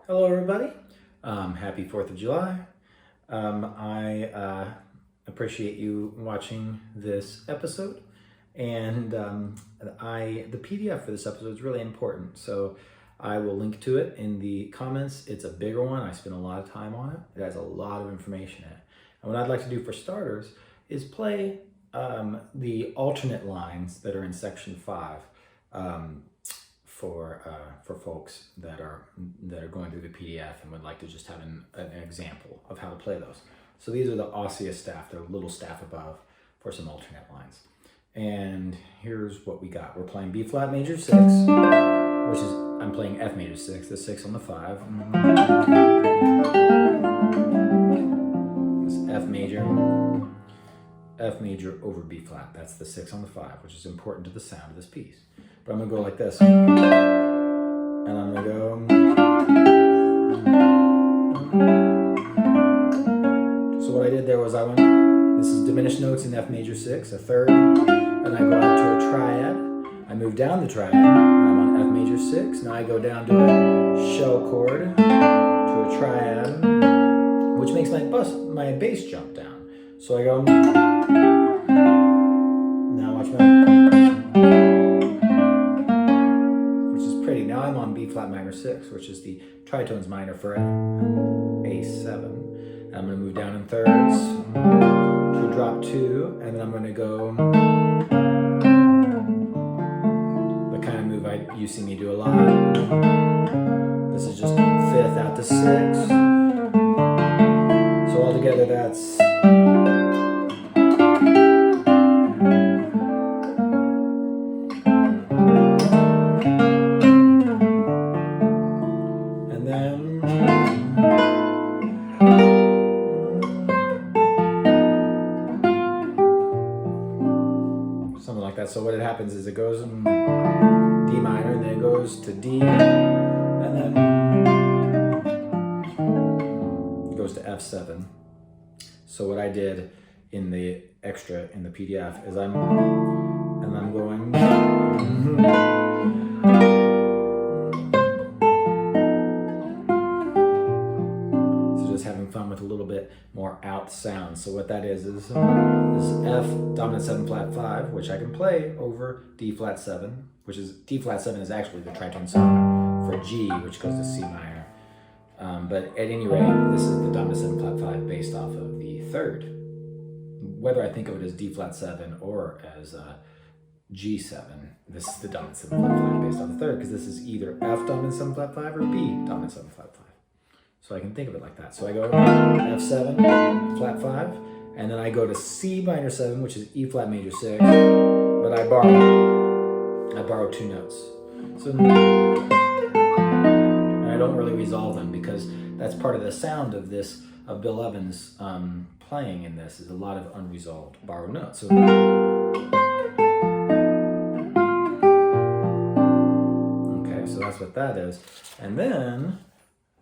Hello, everybody. Happy 4th of July. I appreciate you watching this episode. And the PDF for this episode is really important. So I will link to it in the comments. It's a bigger one. I spent a lot of time on it. It has a lot of information in it. And what I'd like to do for starters is play the alternate lines that are in section 5. For folks that are going through the PDF and would like to just have an example of how to play those. So these are the osseous staff, they're a little staff above for some alternate lines. And here's what we got. We're playing B flat major 6, which is, I'm playing F major 6, the 6 on the 5. It's F major over B flat. That's the 6 on the 5, which is important to the sound of this piece. But I'm going to go like this. And I'm going to go. So what I did there was this is diminished notes in F major 6, a third, and I go out to a triad. I move down the triad, and I'm on F major 6. Now I go down to a shell chord, to a triad, which makes my bass jump down. So I go, now watch my, which is pretty. Now I'm on B flat minor 6, which is the tritones minor for A7. And I'm going to move down in thirds, to drop 2, and then I'm going to go the kind of move you see me do a lot. This is just 5th out to 6. So altogether that's and then something like that. So what happens is it goes in D minor, and then it goes to D, and then it goes to F7. So what I did in the extra in the PDF is I'm going. So just having fun with a little bit more out sound. So what that is this is F dominant 7 flat 5, which I can play over D flat 7, which is D flat 7 is actually the tritone 7 for G, which goes to C minor. But at any rate, this is the dominant 7 flat 5 based off of the third. Whether I think of it as D flat 7 or as G7, this is the dominant 7 flat 5 based on the third, because this is either F dominant 7 flat 5 or B dominant 7 flat 5. So I can think of it like that. So I go F7 flat 5, and then I go to C minor 7, which is E flat major 6, but I borrow 2 notes. So, and I don't really resolve them because that's part of the sound of this, of Bill Evans playing in this, is a lot of unresolved borrowed notes. So, okay, so that's what that is. And then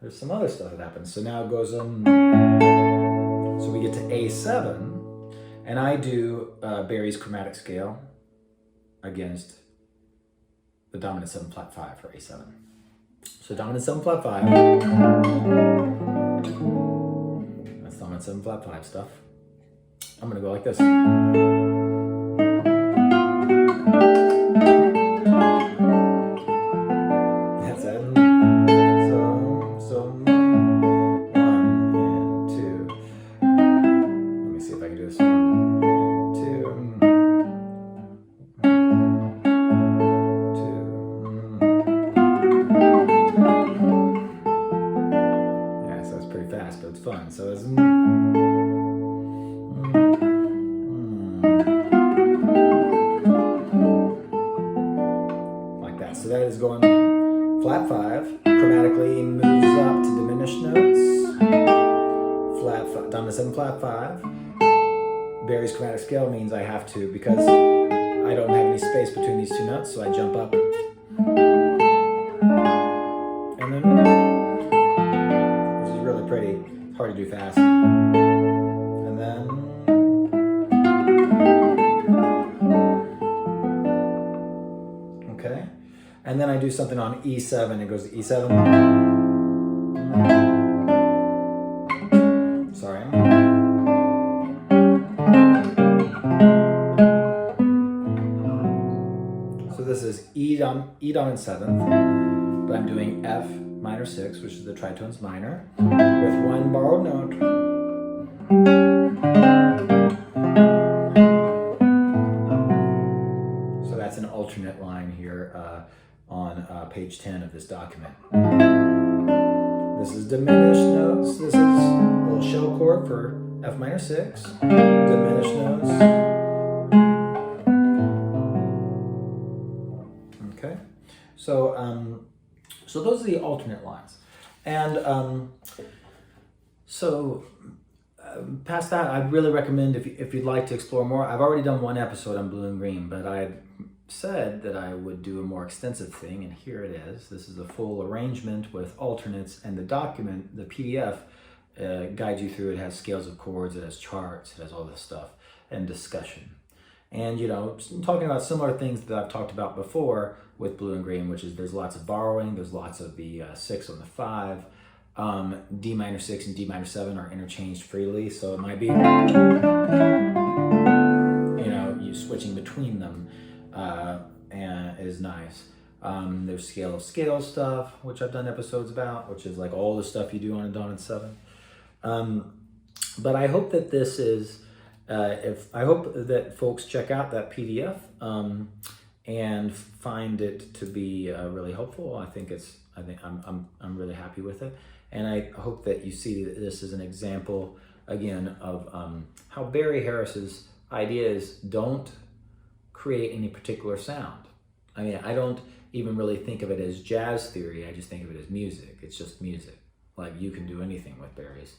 there's some other stuff that happens. So now it goes so we get to A7, and I do Barry's chromatic scale against the dominant 7 flat 5 for A7. So dominant 7 flat 5, that's dominant 7 flat 5 stuff. I'm gonna go like this. That's it. So 1 and 2. Let me see if I can do this. 1, 2. Yeah, so it's pretty fast, but it's fun. So it's like that. So that is going flat 5, chromatically moves up to diminished notes, flat 5, dominant 7 flat 5. Barry's chromatic scale means I have to, because I don't have any space between these 2 notes, so I jump up. And then, this is really pretty, it's hard to do fast. And then, okay. And then I do something on E7, it goes to E7. Sorry. So this is E dominant 7th, but I'm doing F minor 6, which is the tritones minor, with 1 borrowed note. So that's an alternate line here on page 10 of this document. This is diminished notes. This is a little shell chord for F minor 6, diminished notes. Okay, so alternate lines. And past that, I'd really recommend if you'd like to explore more. I've already done one episode on blue and green, but I said that I would do a more extensive thing, and here it is. This is a full arrangement with alternates, and the document, the PDF, guides you through. It has scales of chords, it has charts, it has all this stuff, and discussion. And, you know, talking about similar things that I've talked about before with blue and green, which is there's lots of borrowing, there's lots of the 6 on the 5. D minor 6 and D minor 7 are interchanged freely, so it might be, you know, you switching between them and is nice. There's scale of scales stuff, which I've done episodes about, which is like all the stuff you do on a dominant 7. But I hope that this is, I hope that folks check out that PDF and find it to be really helpful. I think I'm really happy with it, and I hope that you see that this is an example again of how Barry Harris's ideas don't create any particular sound. I mean, I don't even really think of it as jazz theory. I just think of it as music. It's just music. Like, you can do anything with Barry's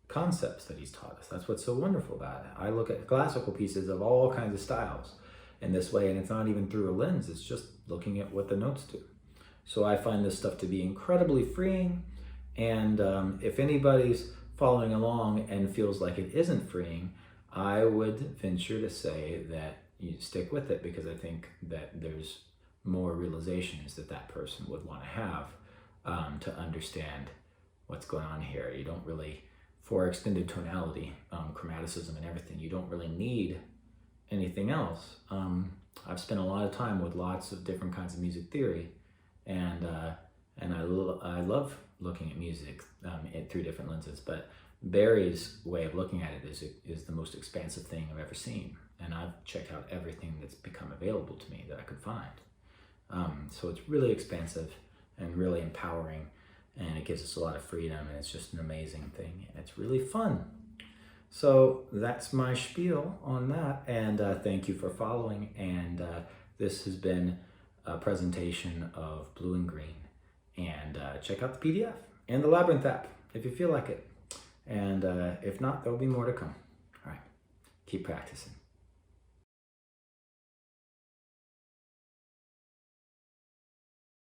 concepts that he's taught us. That's what's so wonderful about it. I look at classical pieces of all kinds of styles in this way, and it's not even through a lens. It's just looking at what the notes do. So I find this stuff to be incredibly freeing, and if anybody's following along and feels like it isn't freeing, I would venture to say that you stick with it, because I think that there's more realizations that that person would want to have to understand what's going on here. You don't really, for extended tonality, chromaticism and everything, you don't really need anything else. I've spent a lot of time with lots of different kinds of music theory, and I love looking at music through different lenses, but Barry's way of looking at it is the most expansive thing I've ever seen, and I've checked out everything that's become available to me that I could find. So it's really expansive and really empowering, and it gives us a lot of freedom, and it's just an amazing thing, and it's really fun. So that's my spiel on that, and thank you for following, and this has been a presentation of Blue and Green, and check out the PDF and the Labyrinth app if you feel like it, and if not, there'll be more to come. All right, keep practicing.